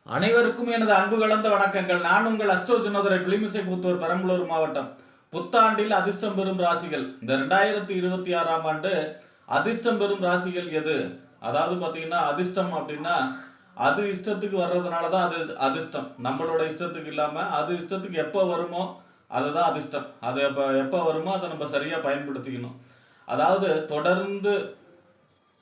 அனைவருக்கும் எனது அன்பு கலந்த வணக்கங்கள். நான் உங்கள் அஸ்ட்ரோ ஜுனதுரை கிளிமிசை புத்தூர் பெரம்பலூர் மாவட்டம். புத்தாண்டில் அதிர்ஷ்டம் பெறும் ராசிகள். இந்த 2026ஆம் ஆண்டு அதிர்ஷ்டம் பெறும் ராசிகள் எது? அதாவது பார்த்தீங்கன்னா அதிர்ஷ்டம் அப்படின்னா அது இஷ்டத்துக்கு வர்றதுனால தான் அது அதிர்ஷ்டம். நம்மளோட இஷ்டத்துக்கு இல்லாமல் அது இஷ்டத்துக்கு எப்போ வருமோ அதுதான் அதிர்ஷ்டம். அது எப்போ வருமோ அதை நம்ம சரியாக பயன்படுத்திக்கணும். அதாவது தொடர்ந்து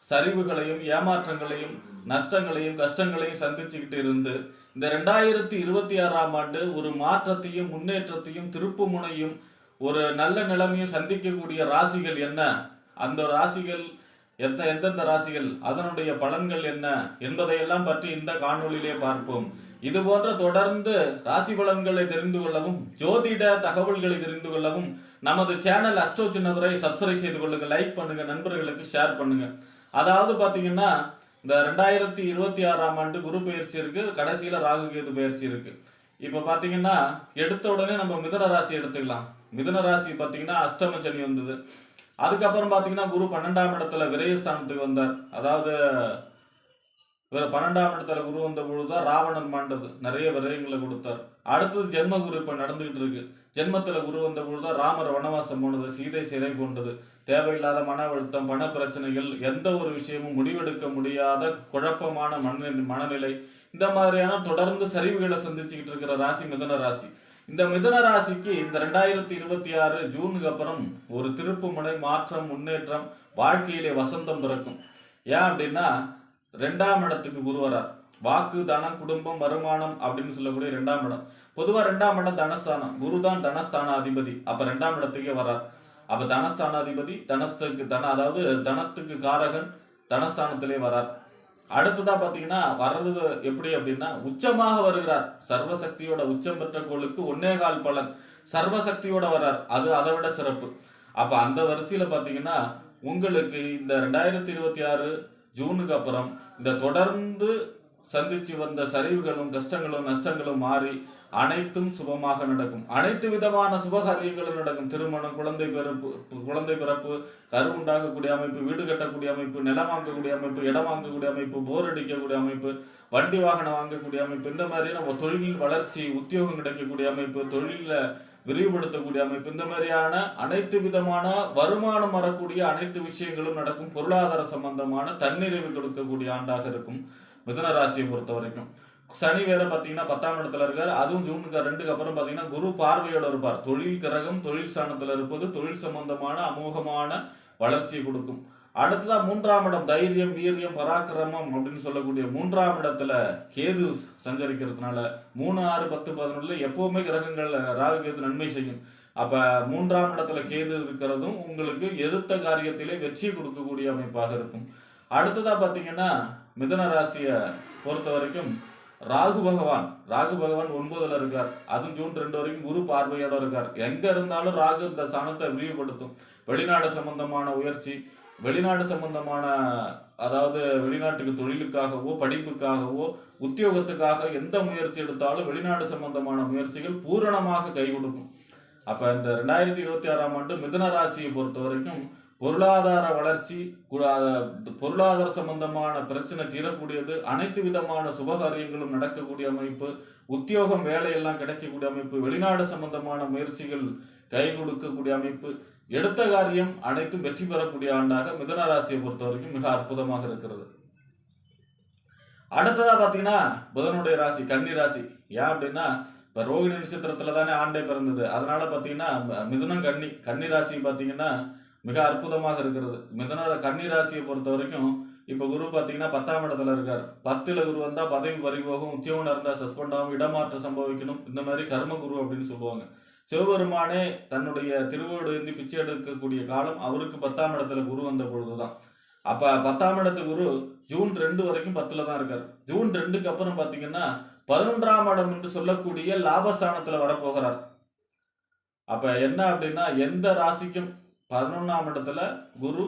சரிவுகளையும் ஏமாற்றங்களையும் நஷ்டங்களையும் கஷ்டங்களையும் சந்திச்சுக்கிட்டு இருந்து இந்த 2026ஆம் ஆண்டு ஒரு மாற்றத்தையும் முன்னேற்றத்தையும் திருப்பு முனையும் ஒரு நல்ல நிலைமையும் சந்திக்கக்கூடிய ராசிகள் என்ன, அந்த ராசிகள் எந்தெந்த ராசிகள், அதனுடைய பலன்கள் என்ன என்பதையெல்லாம் பற்றி இந்த காணொளியிலே பார்ப்போம். இது போன்ற தொடர்ந்து ராசி பலன்களை தெரிந்து கொள்ளவும் ஜோதிட தகவல்களை தெரிந்து கொள்ளவும் நமது சேனல் அஸ்ட்ரோ சின்னதுரை சப்ஸ்கிரைப் செய்து கொள்ளுங்க, லைக் பண்ணுங்க, நண்பர்களுக்கு ஷேர் பண்ணுங்க. அதாவது பார்த்தீங்கன்னா இந்த 2026ஆம் ஆண்டு குரு பயிற்சி இருக்கு, கடைசியில் ராகு கேது பயிற்சி இருக்கு. இப்போ பார்த்தீங்கன்னா எடுத்த உடனே நம்ம மிதுன ராசி எடுத்துக்கலாம். மிதுன ராசி பார்த்தீங்கன்னா அஷ்டம சனி வந்தது. அதுக்கப்புறம் பார்த்தீங்கன்னா குரு 12ஆம் இடத்துல விரயஸ்தானத்துக்கு வந்தார். அதாவது 12ஆம் இடத்துல குரு வந்த பொழுதுதான் ராவணன் மாண்டது, நிறைய விரயங்களை கொடுத்தார். அடுத்தது ஜென்ம குரு இப்போ நடந்துகிட்டு இருக்கு. ஜென்மத்தில் குரு வந்த பொழுதுதான் ராமர் வனவாசம் போனது, சீதை சிறை கொண்டது. தேவையில்லாத மன அழுத்தம், பண பிரச்சனைகள், எந்த ஒரு விஷயமும் முடிவெடுக்க முடியாத குழப்பமான மனநிலை, இந்த மாதிரியான தொடர்ந்து சரிவுகளை சந்திச்சுக்கிட்டு இருக்கிற ராசி மிதுன ராசி. இந்த மிதுன ராசிக்கு இந்த 2026 ஜூனுக்கு அப்புறம் ஒரு திருப்பு முனை, மாற்றம், முன்னேற்றம், வாழ்க்கையிலே வசந்தம் பிறக்கும். ஏன் அப்படின்னா 2ஆம் இடத்துக்கு குரு வரார். வாக்கு, தனம், குடும்பம், வருமானம் அப்படின்னு சொல்லக்கூடிய 2ஆம் இடம். பொதுவாக 2ஆம் இடம் தனஸ்தானம், குரு தான் தனஸ்தான அதிபதி. அப்ப 2ஆம் இடத்துக்கே வரார். அப்ப தனஸ்தானாதிபதி அதாவது தனத்துக்கு காரகன் தனஸ்தானத்திலே வரார். அடுத்ததா பாத்தீங்கன்னா வர்றது எப்படி அப்படின்னா உச்சமாக வருகிறார். சர்வசக்தியோட உச்சம் பெற்ற கோளுக்கு 1.25 பலன் சர்வசக்தியோட வர்றார். அது அதை விட சிறப்பு. அப்ப அந்த வரிசையில பாத்தீங்கன்னா உங்களுக்கு இந்த 2026 ஜூனுக்கு அப்புறம் இந்த தொடர்ந்து சந்திச்சு வந்த சரிவுகளும் கஷ்டங்களும் நஷ்டங்களும் மாறி அனைத்தும் சுபமாக நடக்கும். அனைத்து விதமான சுபகாரியங்களும் நடக்கும். திருமணம், குழந்தை பிறப்பு, கரு உண்டாகக்கூடிய அமைப்பு, வீடு கட்டக்கூடிய அமைப்பு, நிலம் வாங்கக்கூடிய அமைப்பு, இடம் வாங்கக்கூடிய அமைப்பு, போர் அடிக்கக்கூடிய அமைப்பு, வண்டி வாகனம் வாங்கக்கூடிய அமைப்பு, இந்த மாதிரியான தொழில் வளர்ச்சி, உத்தியோகம் கிடைக்கக்கூடிய அமைப்பு, தொழில விரிவுபடுத்தக்கூடிய அமைப்பு, இந்த மாதிரியான அனைத்து விதமான வருமானம் வரக்கூடிய அனைத்து விஷயங்களும் நடக்கும். பொருளாதார சம்பந்தமான தன்னிறைவு கொடுக்கக்கூடிய ஆண்டாக இருக்கும் மிதுன ராசியை பொறுத்த வரைக்கும். சனி வேற பாத்தீங்கன்னா 10ஆம் இடத்துல இருக்காரு. அதுவும் ஜூனுக்கு 2க்கு அப்புறம் பாத்தீங்கன்னா குரு பார்வையோட இருப்பார். தொழில் கிரகம் தொழில் ஸ்தானத்துல இருப்பது தொழில் சம்பந்தமான அமோகமான வளர்ச்சியை கொடுக்கும். அடுத்ததான் 3ஆம் இடம் தைரியம், வீரியம், பராக்கிரமம் அப்படின்னு சொல்லக்கூடிய 3ஆம் இடத்துல கேது சஞ்சரிக்கிறதுனால 3, 6, 10, 11 எப்பவுமே கிரகங்கள் ராகு கேது நன்மை செய்யும். அப்ப 3ஆம் இடத்துல கேது இருக்கிறதும் உங்களுக்கு எடுத்த காரியத்திலே வெற்றி கொடுக்கக்கூடிய அமைப்பாக இருக்கும். அடுத்ததா பாத்தீங்கன்னா மிதுன ராசியை பொறுத்த வரைக்கும் ராகு பகவான் 9ல இருக்கார். அதுவும் ஜூன் 2 வரைக்கும் குரு பார்வையோட இருக்கார். எங்க இருந்தாலும் ராகு இந்த ஸ்தானத்தை விரிவுபடுத்தும். வெளிநாடு சம்பந்தமான உயர்ச்சி, வெளிநாடு சம்பந்தமான அதாவது வெளிநாட்டுக்கு தொழிலுக்காகவோ படிப்புக்காகவோ உத்தியோகத்துக்காக எந்த முயற்சி எடுத்தாலும் வெளிநாடு சம்பந்தமான முயற்சிகள் பூரணமாக கை கொடுக்கும். அப்ப இந்த 2026ஆம் ஆண்டு மிதுன ராசியை பொறுத்த வரைக்கும் பொருளாதார வளர்ச்சி, பொருளாதார சம்பந்தமான பிரச்சனை தீரக்கூடியது, அனைத்து விதமான சுபகாரியங்களும் நடக்கக்கூடிய அமைப்பு, உத்தியோகம் வேலையெல்லாம் கிடைக்கக்கூடிய அமைப்பு, வெளிநாடு சம்பந்தமான முயற்சிகள் கை கொடுக்கக்கூடிய அமைப்பு, எடுத்த காரியம் அனைத்தும் வெற்றி பெறக்கூடிய ஆண்டாக மிதுன ராசியை பொறுத்த வரைக்கும் மிக அற்புதமாக இருக்கிறது. அடுத்ததா பாத்தீங்கன்னா புதனுடைய ராசி கன்னி ராசி. ஏன் அப்படின்னா இப்ப ரோகிணி நட்சத்திரத்துல தானே ஆண்டே பிறந்தது. அதனால பாத்தீங்கன்னா மிதுனம் கன்னி ராசி பாத்தீங்கன்னா மிக அற்புதமாக இருக்கிறது. கன்னி ராசியை பொறுத்த வரைக்கும் இப்ப குரு பாத்தீங்கன்னா 10ஆம் இடத்துல இருக்காரு. 10ல குரு வந்தா பதவி பறிபோகும், உத்தியோகம் இருந்தா சஸ்பெண்ட் ஆகும், இடமாற்றம் சம்பவிக்கணும், இந்த மாதிரி கர்ம குரு அப்படின்னு சொல்லுவாங்க. சிவபெருமானே தன்னுடைய திருவோடு இருந்து பிச்சை எடுக்கக்கூடிய காலம் அவருக்கு 10ஆம் இடத்துல குரு வந்த பொழுதுதான். அப்ப 10ஆம் இடத்து குரு ஜூன் 2 வரைக்கும் 10ல தான் இருக்காரு. ஜூன் 2க்கு அப்புறம் பாத்தீங்கன்னா 11ஆம் இடம் என்று சொல்லக்கூடிய லாபஸ்தானத்துல வரப்போகிறார். அப்ப என்ன அப்படின்னா எந்த ராசிக்கும் 11ஆம் இடத்துல குரு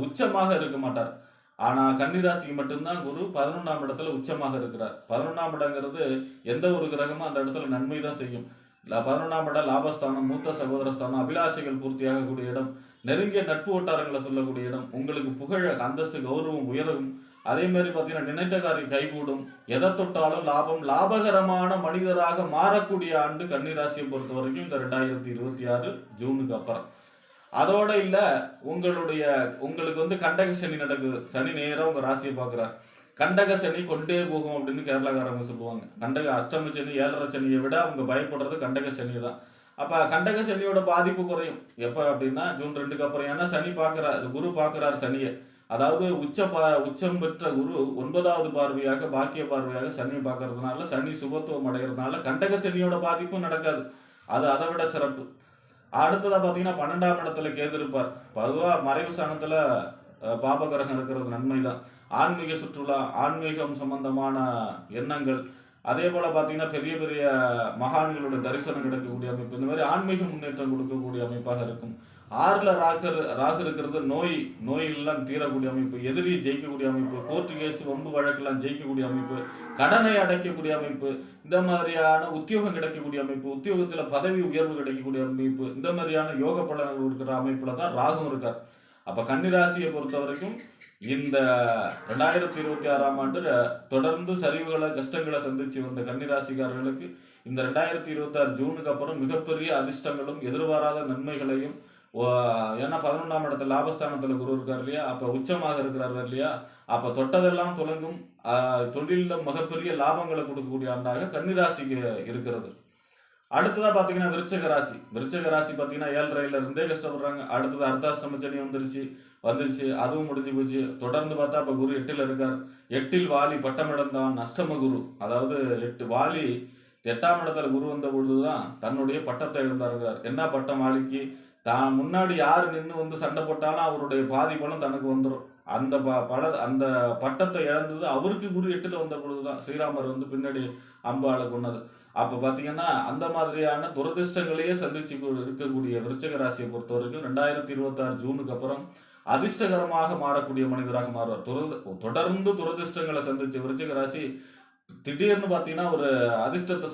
உச்சமாக இருக்க மாட்டார். ஆனா கன்னிராசிக்கு மட்டும்தான் குரு 11ஆம் இடத்துல உச்சமாக இருக்கிறார். 11ஆம் இடங்கிறது எந்த ஒரு கிரகமும் அந்த இடத்துல நன்மை தான் செய்யும். 11ஆம் இடம் லாபஸ்தானம், மூத்த சகோதரஸ்தானம், அபிலாஷைகள் பூர்த்தியாகக்கூடிய இடம், நெருங்கிய நட்பு வட்டாரங்களை சொல்லக்கூடிய இடம், உங்களுக்கு புகழ், அந்தஸ்து, கௌரவம், உயர்வும் அதே மாதிரி பார்த்தீங்கன்னா நினைத்த காரியம் கைகூடும், எதை தொட்டாலும் லாபம், லாபகரமான மனிதராக மாறக்கூடிய ஆண்டு கன்னிராசியை பொறுத்த வரைக்கும் இந்த 2026 ஜூனுக்கு அப்புறம். அதோட இல்ல, உங்களுக்கு வந்து கண்டக சனி நடக்குது. சனி நேரா உங்க ராசியை பார்க்குறார். கண்டக சனி கொண்டே போகும் அப்படின்னு கேரளாக்காரங்க சொல்லுவாங்க. கண்டக அஷ்டம சனி 7.5 சனியை விட அவங்க பயப்படுறது கண்டக சனி தான். அப்ப கண்டக சனியோட பாதிப்பு குறையும். எப்ப அப்படின்னா ஜூன் 2க்கு அப்புறம். ஏன்னா சனி பார்க்கிறார், குரு பார்க்கிறார் சனியை. அதாவது உச்சம் பெற்ற குரு 9வது பார்வையாக, பாக்கிய பார்வையாக சனியை பார்க்கறதுனால, சனி சுபத்துவம் அடைகிறதுனால கண்டக சனியோட பாதிப்பும் நடக்காது. அது அதை விட சிறப்பு. அடுத்ததா பார்த்தீங்கன்னா 12ஆம் இடத்துல கேது இருப்பார். பொதுவாக மறைவு ஸ்தானத்துல பாபகிரகம் இருக்கிறது நன்மைதான். ஆன்மீக சுற்றுலா, ஆன்மீகம் சம்பந்தமான எண்ணங்கள், அதே போல பார்த்தீங்கன்னா பெரிய பெரிய மகான்களோட தரிசனம் கிடைக்கக்கூடிய அமைப்பு, இந்த மாதிரி ஆன்மீக முன்னேற்றம் கொடுக்கக்கூடிய அமைப்பாக இருக்கும். 6ல ராகு இருக்கிறது நோயெல்லாம் தீரக்கூடிய அமைப்பு, எதிரியை ஜெயிக்கக்கூடிய அமைப்பு, கோர்ட்டு கேஸ் வம்பு வழக்கெல்லாம் ஜெயிக்கக்கூடிய அமைப்பு, கடனை அடைக்கக்கூடிய அமைப்பு, இந்த மாதிரியான உத்தியோகம் கிடைக்கக்கூடிய அமைப்பு, உத்தியோகத்தில் பதவி உயர்வு கிடைக்கக்கூடிய அமைப்பு, இந்த மாதிரியான யோக பலன்கள் இருக்கிற அமைப்புல தான் ராகும் இருக்கார். அப்ப கன்னிராசியை பொறுத்த வரைக்கும் இந்த 2026ஆம் ஆண்டு தொடர்ந்து சரிவுகளை கஷ்டங்களை சந்திச்சு வந்த கன்னிராசிக்காரர்களுக்கு இந்த 2026 ஜூனுக்கு அப்புறம் மிகப்பெரிய அதிர்ஷ்டங்களும் எதிர்பாராத நன்மைகளையும், ஏன்னா 11ஆம் இடத்துல லாபஸ்தானத்துல குரு இருக்கார் இல்லையா, அப்ப உச்சமாக இருக்கிறார் இல்லையா, அப்ப தொட்டதெல்லாம் தொடங்கும். தொழில மிகப்பெரிய லாபங்களை கொடுக்கக்கூடிய ஆண்டாக கன்னிராசிக்கு இருக்கிறது. அடுத்ததா பாத்தீங்கன்னா விருச்சிக ராசி பாத்தீங்கன்னா 7.5ல இருந்தே கஷ்டப்படுறாங்க. அடுத்தது அர்த்தாஷ்டம சனி வந்துருச்சு, அதுவும் முடிஞ்சு போச்சு. தொடர்ந்து பார்த்தா இப்ப குரு 8ல் இருக்கார். 8ல் வாலி பட்டமிழந்தான் அஷ்டம குரு. அதாவது 8ஆம் இடத்துல குரு வந்த பொழுதுதான் தன்னுடைய பட்டத்தை இழந்தாருங்கிறார். என்ன பட்டம் வாலிக்கு? தான் முன்னாடி யாரு நின்று வந்து சண்டை போட்டாலும் அவருடைய பாதி பலம் தனக்கு வந்துடும். அந்த பட்டத்தை இழந்தது அவருக்கு குரு 8ல் வந்த பொழுதுதான். ஸ்ரீராமர் வந்து பின்னாடி அம்பாளை கொன்னது. அப்ப பாத்தீங்கன்னா அந்த மாதிரியான துரதிர்ஷ்டங்களையே சந்திச்சு இருக்கக்கூடிய விருச்சிக ராசியை பொறுத்த வரைக்கும் 2026 ஜூனுக்கு அப்புறம் அதிர்ஷ்டகரமாக மாறக்கூடிய மனிதராக மாறுவார். தொடர்ந்து துரதிர்ஷ்டங்களை சந்திச்ச விருச்சிக ராசி திடீர்னு பாத்தீங்கன்னா ஒரு அதிர்ஷ்டத்தை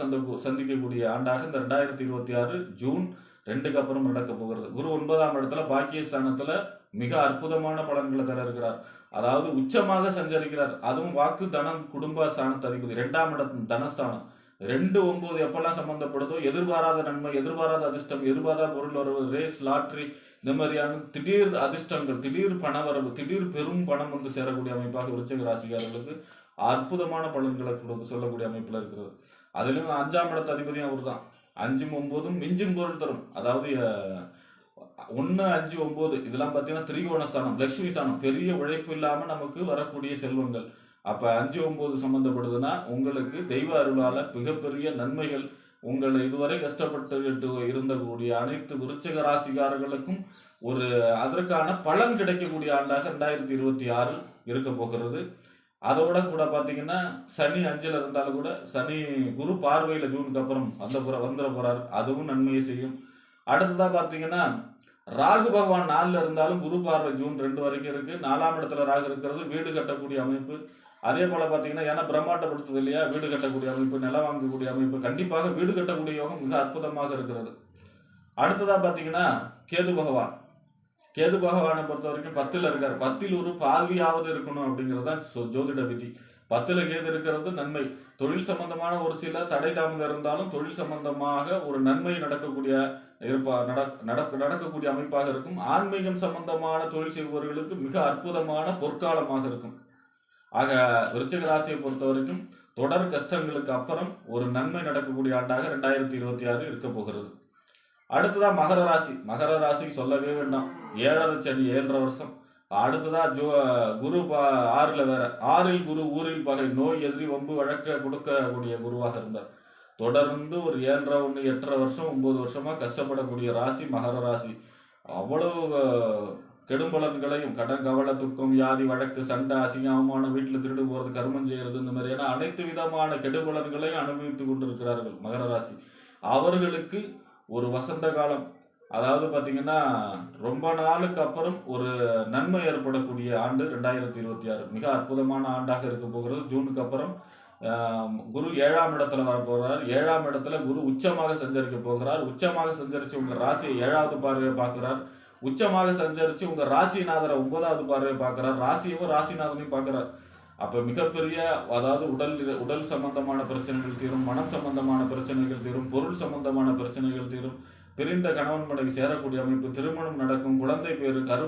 சந்திக்கக்கூடிய ஆண்டாக இந்த 2026 ஜூன் 2க்கு அப்புறம் நடக்க போகிறது. குரு 9ஆம் இடத்துல பாக்கியஸ்தானத்துல மிக அற்புதமான பலன்களை தர இருக்கிறார். அதாவது உச்சமாக சஞ்சரிக்கிறார். அதுவும் வாக்கு, தனம், குடும்ப ஸ்தானத்து அதிபதி. 2ஆம் இடம் தனஸ்தானம். 2-9 எப்பெல்லாம் சம்பந்தப்படுதோ எதிர்பாராத நன்மை, எதிர்பாராத அதிர்ஷ்டம், எதிர்பாராத பொருள் வரவு, ரேஸ், லாட்ரி, இந்த மாதிரியான திடீர் அதிர்ஷ்டங்கள், திடீர் பணவரவு, திடீர் பெரும் பணம் வந்து சேரக்கூடிய அமைப்பாக விருச்சிக ராசிக்காரர்களுக்கு அற்புதமான பலன்களை சொல்லக்கூடிய அமைப்புல இருக்கிறது. அதிலும் 5ஆம் இடத்து அதிபதியும் அவர் தான். 5ம் 9ம் மிஞ்சும் பொருள் தரும். அதாவது 1, 5, 9 இதெல்லாம் பார்த்தீங்கன்னா திரிகோண ஸ்தானம், லட்சுமி ஸ்தானம். பெரிய உழைப்பு இல்லாம நமக்கு வரக்கூடிய செல்வங்கள். அப்ப 5, 9 சம்பந்தப்படுதுன்னா உங்களுக்கு தெய்வ அருளால மிகப்பெரிய நன்மைகள், உங்களை இதுவரை கஷ்டப்பட்டு இருந்தக்கூடிய அனைத்து விருச்சிக ராசிக்காரர்களுக்கும் ஒரு அதற்கான பலன் கிடைக்கக்கூடிய ஆண்டாக 2026 இருக்க போகிறது. அதோட கூட பாத்தீங்கன்னா சனி 5ல் இருந்தாலும் கூட சனி குரு பார்வையில ஜூனுக்கு அப்புறம் வந்துட போறாரு. அதுவும் நன்மையை செய்யும். அடுத்ததா பாத்தீங்கன்னா ராகு பகவான் 4ல் இருந்தாலும் குரு பார்வை ஜூன் 2 வரைக்கும் இருக்கு. 4ஆம் இடத்துல ராகு இருக்கிறது வீடு கட்டக்கூடிய அமைப்பு. அதே போல பாத்தீங்கன்னா ஏன்னா பிரம்மாண்டப்படுத்துது இல்லையா, வீடு கட்டக்கூடிய அமைப்பு, நிலம் வாங்கக்கூடிய அமைப்பு, கண்டிப்பாக வீடு கட்டக்கூடிய யோகம் மிக அற்புதமாக இருக்கிறது. அடுத்ததா பாத்தீங்கன்னா கேது பகவானை பொறுத்த வரைக்கும் 10ல் இருக்காரு. 10ல் ஒரு பார்வையாவது இருக்கணும் அப்படிங்கிறதுதான் ஜோதிட விதி. 10ல் கேது இருக்கிறது நன்மை. தொழில் சம்பந்தமான ஒரு சில தடை தாமதம் இருந்தாலும் தொழில் சம்பந்தமாக ஒரு நன்மை நடக்கக்கூடிய அமைப்பாக இருக்கும். ஆன்மீகம் சம்பந்தமான தொழில் செய்பவர்களுக்கு மிக அற்புதமான பொற்காலமாக இருக்கும். ஆக விருச்சிக ராசியை பொறுத்த வரைக்கும் தொடர் கஷ்டங்களுக்கு அப்புறம் ஒரு நன்மை நடக்கக்கூடிய ஆண்டாக 2026 இருக்க போகிறது. அடுத்ததா மகர ராசி சொல்லவே வேண்டாம். 7.5 சனி 7.5 வருஷம். அடுத்ததா குரு 6ல் வேற. 6ல் குரு ஊரில் பகை, நோய், எதிரி, வம்பு வழக்க கொடுக்கக்கூடிய குருவாக இருந்தார். தொடர்ந்து ஒரு 7.5 1 8.5 வருஷம் 9 வருஷமா கஷ்டப்படக்கூடிய ராசி மகர ராசி. அவ்வளவு கெடும்பலன்களையும் கடன், கவலை, துக்கம், வியாதி, வழக்கு, சண்டை, அசிங்கம், அவமானம், வீட்டில் திருடு போறது, கர்மம் செய்யறது, இந்த மாதிரியான அனைத்து விதமான கெடுபலன்களையும் அனுபவித்துக் கொண்டிருக்கிறார்கள் மகர ராசி. அவர்களுக்கு ஒரு வசந்த காலம், அதாவது பாத்தீங்கன்னா ரொம்ப நாளுக்கு அப்புறம் ஒரு நன்மை ஏற்படக்கூடிய ஆண்டு 2026 மிக அற்புதமான ஆண்டாக இருக்க போகிறது. ஜூனுக்கு அப்புறம் குரு 7ஆம் இடத்துல வர போகிறார். 7ஆம் இடத்துல குரு உச்சமாக சஞ்சரிக்க போகிறார். உச்சமாக சஞ்சரிச்சு உங்க ராசியை 7வது பார்வையை பார்க்கிறார். உச்சமாக சஞ்சரிச்சு உங்க ராசிநாதரை 9வது பார்வையை பார்க்கிறார். ராசியவும் ராசிநாதனையும் பார்க்கிறார். அப்ப மிகப்பெரிய, அதாவது உடல் சம்பந்தமான பிரச்சனைகள் தீரும், மனம் சம்பந்தமான பிரச்சனைகள் தீரும், பொருள் சம்பந்தமான பிரச்சனைகள் தீரும், பிரிந்த கணவன் மனைவி சேரக்கூடிய அமைப்பு, திருமணம் நடக்கும், குழந்தை பேரு, கரு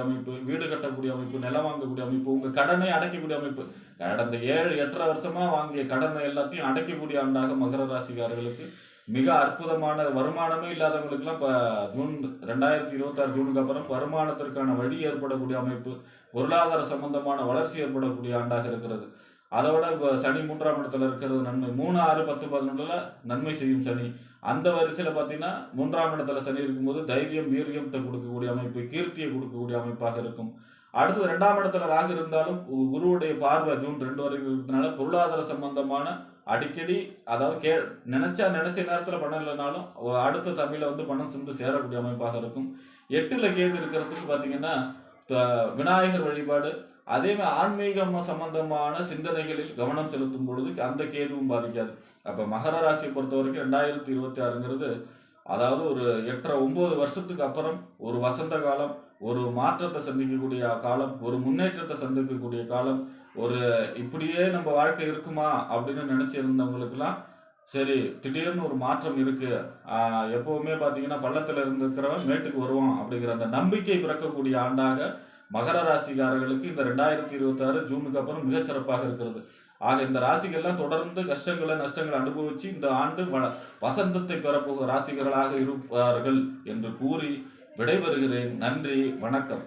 அமைப்பு, வீடு கட்டக்கூடிய அமைப்பு, நிலம் வாங்கக்கூடிய அமைப்பு, உங்க கடனை அடைக்கக்கூடிய அமைப்பு, கடந்த 7-8 வருஷமா வாங்கிய கடனை எல்லாத்தையும் அடைக்கக்கூடிய ஆண்டாக மகர ராசிக்காரர்களுக்கு மிக அற்புதமான, வருமானமே இல்லாதவங்களுக்குலாம் இப்போ 2026 ஜூனுக்கு அப்புறம் வருமானத்திற்கான வழி ஏற்படக்கூடிய அமைப்பு, பொருளாதார சம்பந்தமான வளர்ச்சி ஏற்படக்கூடிய ஆண்டாக இருக்கிறது. அதோட இப்போ சனி 3ஆம் இடத்துல இருக்கிறது நன்மை. 3, 6, 10, 11 நன்மை செய்யும் சனி. அந்த வரிசையில் பார்த்தீங்கன்னா 3ஆம் இடத்துல சனி இருக்கும்போது தைரியம், வீரியத்தை கொடுக்கக்கூடிய அமைப்பு, கீர்த்தியை கொடுக்கக்கூடிய அமைப்பாக இருக்கும். அடுத்து 2ஆம் இடத்துல ராகு இருந்தாலும் குருவுடைய பார்வை ஜூன் 2 வரைக்கும் இருக்கிறதுனால பொருளாதார சம்பந்தமான அடிக்கடி, அதாவது நினைச்ச நேரத்தில் பணம் இல்லைனாலும் அடுத்த தமிழ பணம் சென்று சேரக்கூடிய அமைப்பாக இருக்கும். 8ல் கேது இருக்கிறதுக்கு பார்த்தீங்கன்னா விநாயகர் வழிபாடு, அதே மாதிரி ஆன்மீகம் சம்பந்தமான சிந்தனைகளில் கவனம் செலுத்தும் பொழுது அந்த கேதுவும் பாதிக்காது. அப்போ மகர ராசியை பொறுத்த வரைக்கும் 2026ங்கிறது அதாவது ஒரு 8-9 வருஷத்துக்கு அப்புறம் ஒரு வசந்த காலம், ஒரு மாற்றத்தை சந்திக்கக்கூடிய காலம், ஒரு முன்னேற்றத்தை சந்திக்கக்கூடிய காலம். ஒரு இப்படியே நம்ம வாழ்க்கை இருக்குமா அப்படின்னு நினைச்சிருந்தவங்களுக்குலாம் சரி, திடீர்னு ஒரு மாற்றம் இருக்கு, எப்பவுமே பார்த்தீங்கன்னா பள்ளத்தில் இருந்திருக்கிறவன் மேட்டுக்கு வருவான் அப்படிங்கிற அந்த நம்பிக்கை பிறக்கக்கூடிய ஆண்டாக மகர ராசிக்காரர்களுக்கு இந்த 2026 ஜூனுக்கு அப்புறம் மிகச்சிறப்பாக இருக்கிறது. ஆக இந்த ராசிகள்லாம் தொடர்ந்து கஷ்டங்களை நஷ்டங்களை அனுபவிச்சு இந்த ஆண்டு வசந்தத்தை பெறப்போகிற ராசிகளாக இருப்பார்கள் என்று கூறி விடைபெறுகிறேன். நன்றி, வணக்கம்.